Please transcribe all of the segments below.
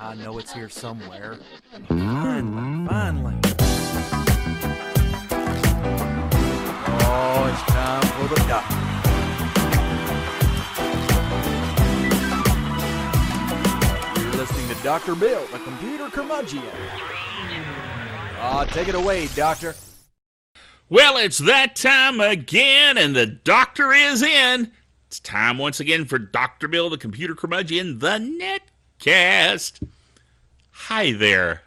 I know it's here somewhere. Finally. Oh, it's time for the doctor. You're listening to Dr. Bill, the computer curmudgeon. Take it away, Doctor. Well, it's that time again, and the doctor is in. It's time once again for Dr. Bill, the computer curmudgeon, the netcast. Hi there.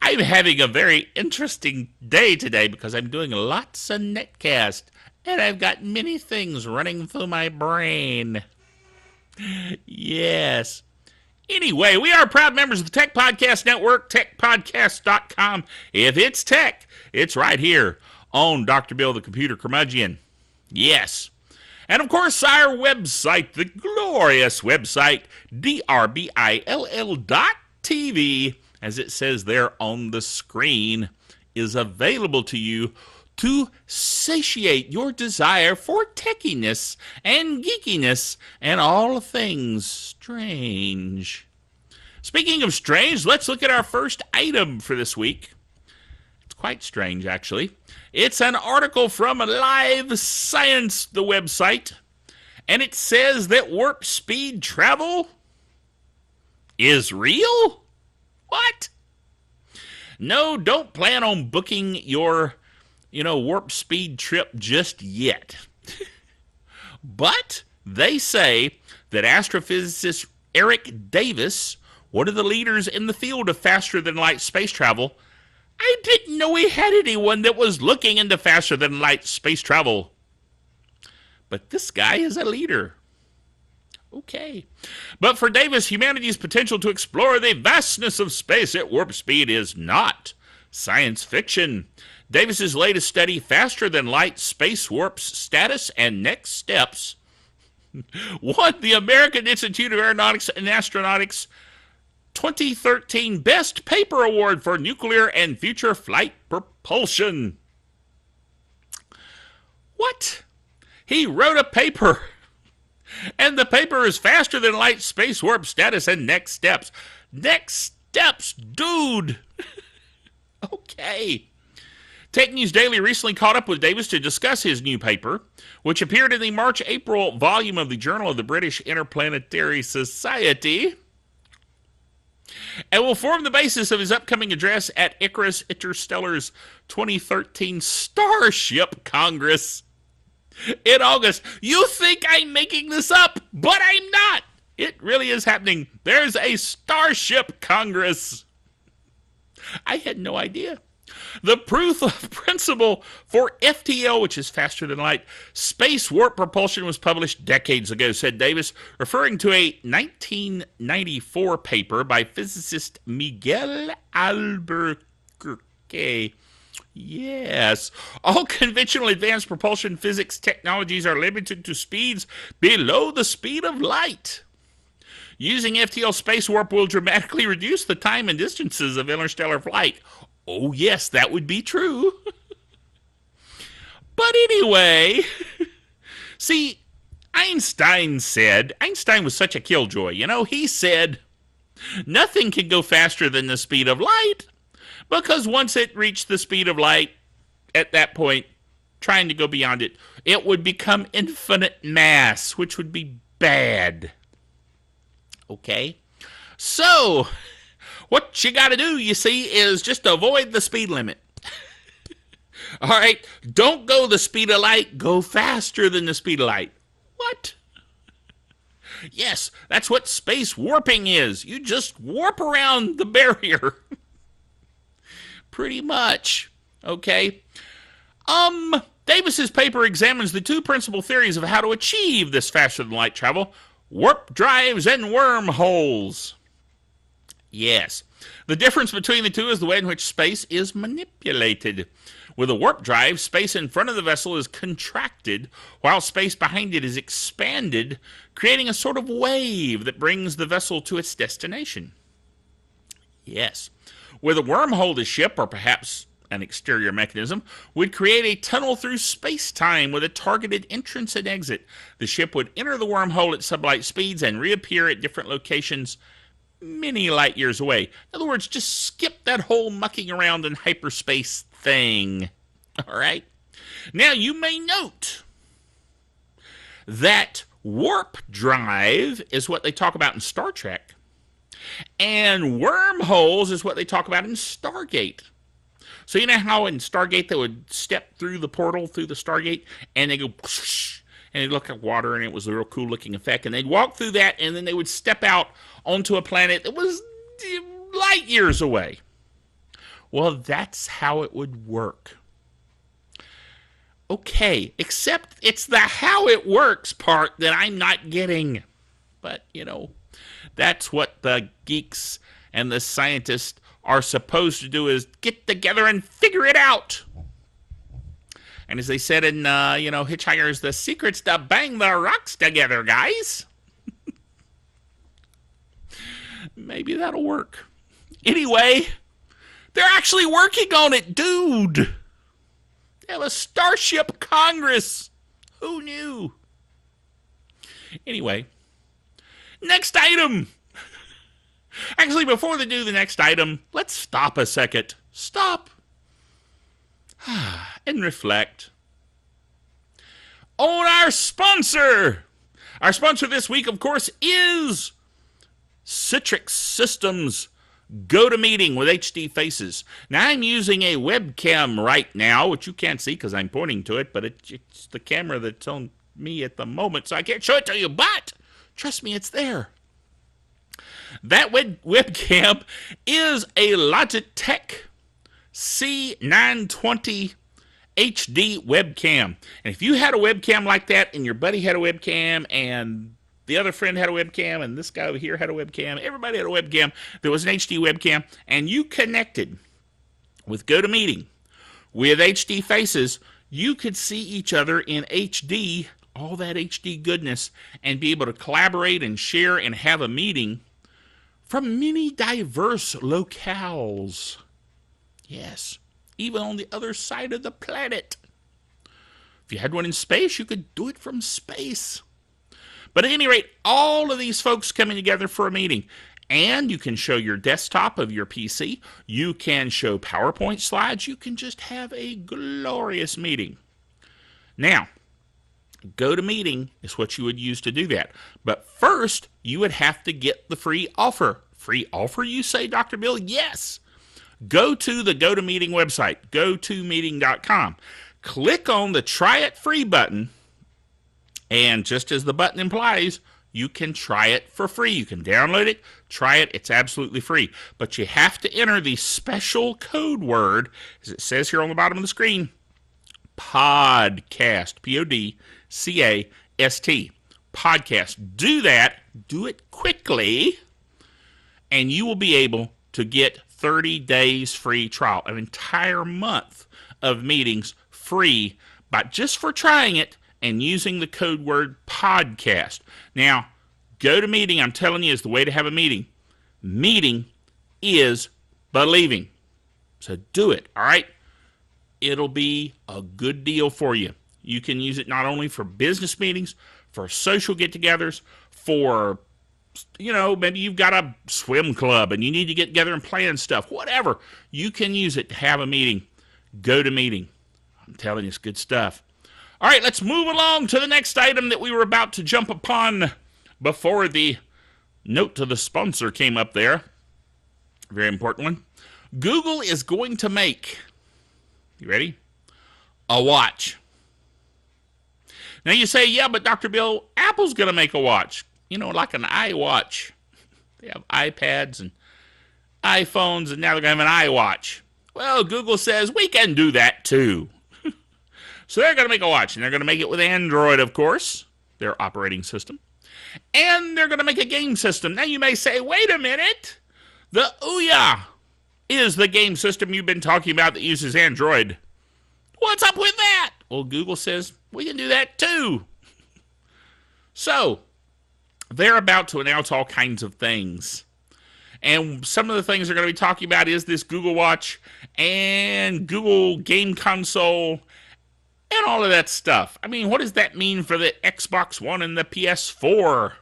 I'm having a very interesting day today because I'm doing lots of netcast, and I've got many things running through my brain. Yes. Anyway, we are proud members of the Tech Podcast Network, techpodcast.com. If it's tech, it's right here on Dr. Bill, the computer curmudgeon. Yes. And of course, our website, the glorious website, drbill.tv, as it says there on the screen, is available to you to satiate your desire for techiness and geekiness and all things strange. Speaking of strange, let's look at our first item for this week. It's quite strange, actually. It's an article from Live Science, the website, and it says that warp speed travel is real? What? No, don't plan on booking your warp speed trip just yet. But they say that astrophysicist Eric Davis, one of the leaders in the field of faster-than-light space travel, I didn't know we had anyone that was looking into faster-than-light space travel. But this guy is a leader. Okay. But for Davis, humanity's potential to explore the vastness of space at warp speed is not science fiction. Davis's latest study, Faster Than Light Space Warp's Status and Next Steps, won the American Institute of Aeronautics and Astronautics 2013 Best Paper Award for Nuclear and Future Flight Propulsion. What? He wrote a paper, and the paper is Faster Than Light Space Warp Status and Next Steps. Next steps, dude! Okay. Tech News Daily recently caught up with Davis to discuss his new paper, which appeared in the March-April volume of the Journal of the British Interplanetary Society, and will form the basis of his upcoming address at Icarus Interstellar's 2013 Starship Congress in August. You think I'm making this up, but I'm not. It really is happening. There's a Starship Congress. I had no idea. The proof of principle for FTL, which is faster than light, space warp propulsion was published decades ago, said Davis, referring to a 1994 paper by physicist Miguel Albuquerque. Yes, all conventional advanced propulsion physics technologies are limited to speeds below the speed of light. Using FTL space warp will dramatically reduce the time and distances of interstellar flight. Oh, yes, that would be true. But anyway, see, Einstein was such a killjoy, he said, nothing can go faster than the speed of light, because once it reached the speed of light, at that point, trying to go beyond it, it would become infinite mass, which would be bad. Okay? So, what you got to do, you see, is just avoid the speed limit. All right? Don't go the speed of light. Go faster than the speed of light. What? Yes, that's what space warping is. You just warp around the barrier. Pretty much. Okay? Davis's paper examines the two principal theories of how to achieve this faster-than-light travel: warp drives and wormholes. Yes. The difference between the two is the way in which space is manipulated. With a warp drive, space in front of the vessel is contracted, while space behind it is expanded, creating a sort of wave that brings the vessel to its destination. Yes. With a wormhole, the ship, or perhaps an exterior mechanism, would create a tunnel through space-time with a targeted entrance and exit. The ship would enter the wormhole at sublight speeds and reappear at different locations many light years away. In other words, just skip that whole mucking around in hyperspace thing. All right? Now, you may note that warp drive is what they talk about in Star Trek, and wormholes is what they talk about in Stargate. So you know how in Stargate they would step through the portal, through the Stargate, and they go, and they look like water, and it was a real cool looking effect, and they'd walk through that, and then they would step out onto a planet that was light years away. Well, that's how it would work. Okay, except it's the how it works part that I'm not getting. But, that's what the geeks and the scientists are supposed to do, is get together and figure it out. And as they said in, Hitchhikers, the secret's to bang the rocks together, guys. Maybe that'll work. Anyway, they're actually working on it, dude. They have a Starship Congress. Who knew? Anyway, next item. Actually, before they do the next item, let's stop a second. Stop. And reflect on our sponsor. Our sponsor this week, of course, is Citrix Systems GoToMeeting with HD Faces. Now, I'm using a webcam right now, which you can't see because I'm pointing to it, but it's the camera that's on me at the moment, so I can't show it to you, but trust me, it's there. That webcam is a Logitech C920 HD webcam. And if you had a webcam like that, and your buddy had a webcam, and the other friend had a webcam, and this guy over here had a webcam, everybody had a webcam, there was an HD webcam, and you connected with GoToMeeting with HD Faces, you could see each other in HD, all that HD goodness, and be able to collaborate and share and have a meeting from many diverse locales. Yes, even on the other side of the planet. If you had one in space, you could do it from space. But at any rate, all of these folks coming together for a meeting. And you can show your desktop of your PC. You can show PowerPoint slides. You can just have a glorious meeting. Now, GoToMeeting is what you would use to do that. But first, you would have to get the free offer. Free offer, you say, Dr. Bill? Yes. Go to the GoToMeeting website, gotomeeting.com. Click on the Try It Free button, and just as the button implies, you can try it for free. You can download it, try it. It's absolutely free. But you have to enter the special code word, as it says here on the bottom of the screen, podcast, P-O-D-C-A-S-T, podcast. Do that. Do it quickly, and you will be able to get 30 days free trial, an entire month of meetings free, but just for trying it and using the code word podcast. Now, GoToMeeting, I'm telling you, is the way to have a meeting. Meeting is believing. So do it, all right? It'll be a good deal for you. You can use it not only for business meetings, for social get-togethers, for, maybe you've got a swim club and you need to get together and plan stuff, whatever. You can use it to have a meeting. GoToMeeting. I'm telling you, it's good stuff. All right, let's move along to the next item that we were about to jump upon before the note to the sponsor came up there. Very important one. Google is going to make, you ready? A watch. Now you say, yeah, but Dr. Bill, Apple's going to make a watch. Like an iWatch. They have iPads and iPhones, and now they're going to have an iWatch. Well, Google says we can do that too. So they're going to make a watch, and they're going to make it with Android, of course, their operating system. And they're going to make a game system. Now you may say, wait a minute. The Ouya is the game system you've been talking about that uses Android. What's up with that? Well, Google says we can do that too. So they're about to announce all kinds of things. And some of the things they're going to be talking about is this Google Watch and Google Game Console and all of that stuff. I mean, what does that mean for the Xbox One and the PS4?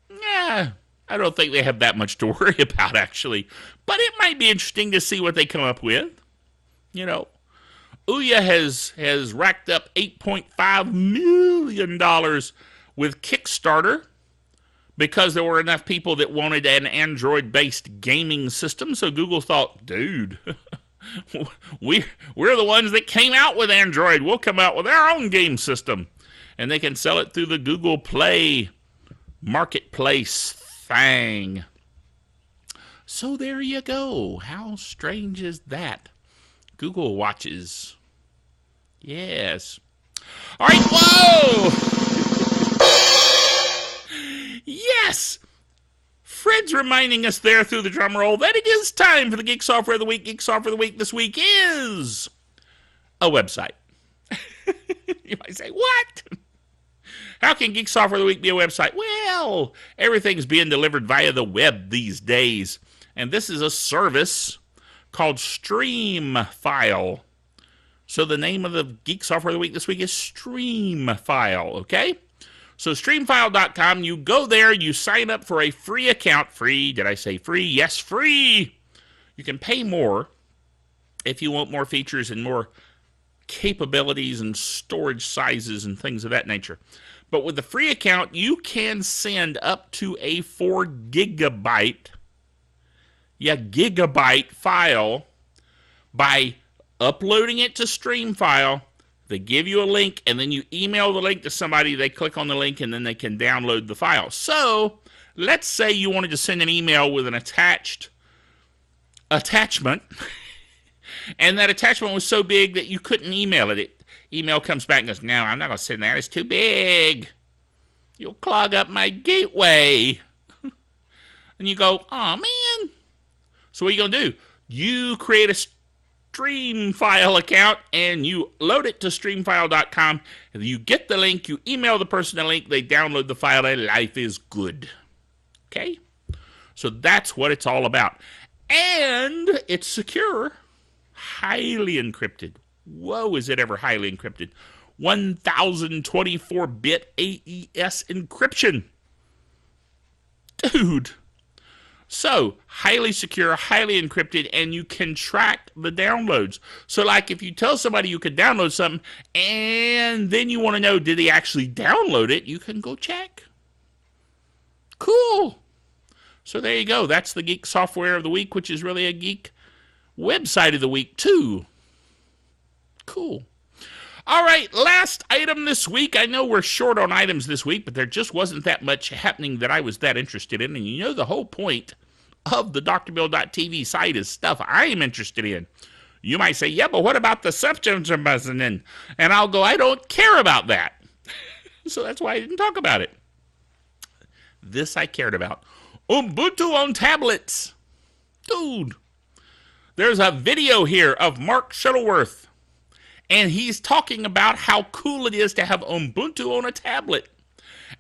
Yeah, I don't think they have that much to worry about, actually. But it might be interesting to see what they come up with. You know, Ouya has racked up $8.5 million with Kickstarter because there were enough people that wanted an Android-based gaming system. So Google thought, dude, we're the ones that came out with Android. We'll come out with our own game system. And they can sell it through the Google Play marketplace thing. So there you go. How strange is that? Google Watches. Yes. All right, whoa! Yes! Fred's reminding us there through the drum roll that it is time for the Geek Software of the Week. Geek Software of the Week this week is a website. You might say, what? How can Geek Software of the Week be a website? Well, everything's being delivered via the web these days. And this is a service called StreamFile. So the name of the Geek Software of the Week this week is StreamFile, okay? So StreamFile.com, you go there, you sign up for a free account. Free, did I say free? Yes, free. You can pay more if you want more features and more capabilities and storage sizes and things of that nature. But with the free account, you can send up to a 4 gigabyte file by uploading it to StreamFile. They give you a link, and then you email the link to somebody. They click on the link, and then they can download the file. So let's say you wanted to send an email with an attachment, and that attachment was so big that you couldn't email it. Email comes back and goes, no, I'm not going to send that. It's too big. You'll clog up my gateway. And you go, oh, man. So what are you going to do? You create a StreamFile account, and you load it to StreamFile.com. And you get the link. You email the person the link. They download the file, and life is good. Okay? So that's what it's all about. And it's secure. Highly encrypted. Whoa, is it ever highly encrypted? 1024-bit AES encryption. Dude. So, highly secure, highly encrypted, and you can track the downloads. So, like, if you tell somebody you could download something, and then you want to know, did they actually download it, you can go check. Cool. So, there you go. That's the Geek Software of the Week, which is really a geek website of the week, too. Cool. All right, last item this week. I know we're short on items this week, but there just wasn't that much happening that I was that interested in. And you know the whole point of the drbill.tv site is stuff I am interested in. You might say, yeah, but what about the subjects are buzzing in? And I'll go, I don't care about that. So that's why I didn't talk about it. This I cared about. Ubuntu on tablets. Dude. There's a video here of Mark Shuttleworth. And he's talking about how cool it is to have Ubuntu on a tablet.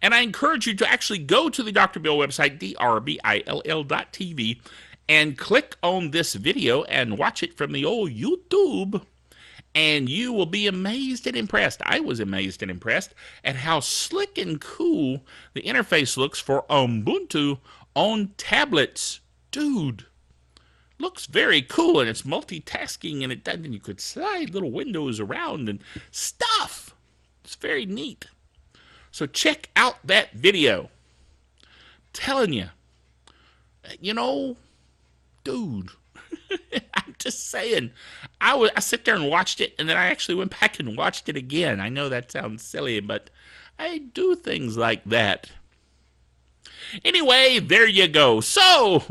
And I encourage you to actually go to the Dr. Bill website, drbill.tv, and click on this video and watch it from the old YouTube. And you will be amazed and impressed. I was amazed and impressed at how slick and cool the interface looks for Ubuntu on tablets. Dude. Looks very cool, and it's multitasking, and and you could slide little windows around and stuff. It's very neat. So check out that video. Telling you, dude. I'm just saying. I sit there and watched it, and then I actually went back and watched it again. I know that sounds silly, but I do things like that. Anyway, there you go. So,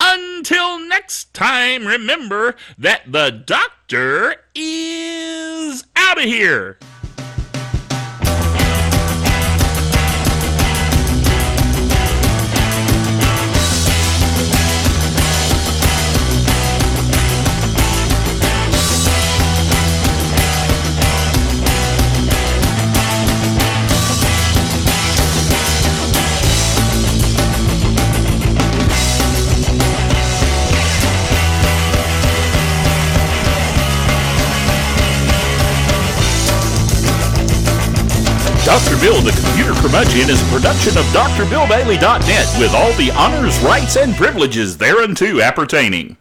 until next time, remember that the doctor is out of here. Bill the Computer Curmudgeon is a production of DrBillBailey.net with all the honors, rights, and privileges thereunto appertaining.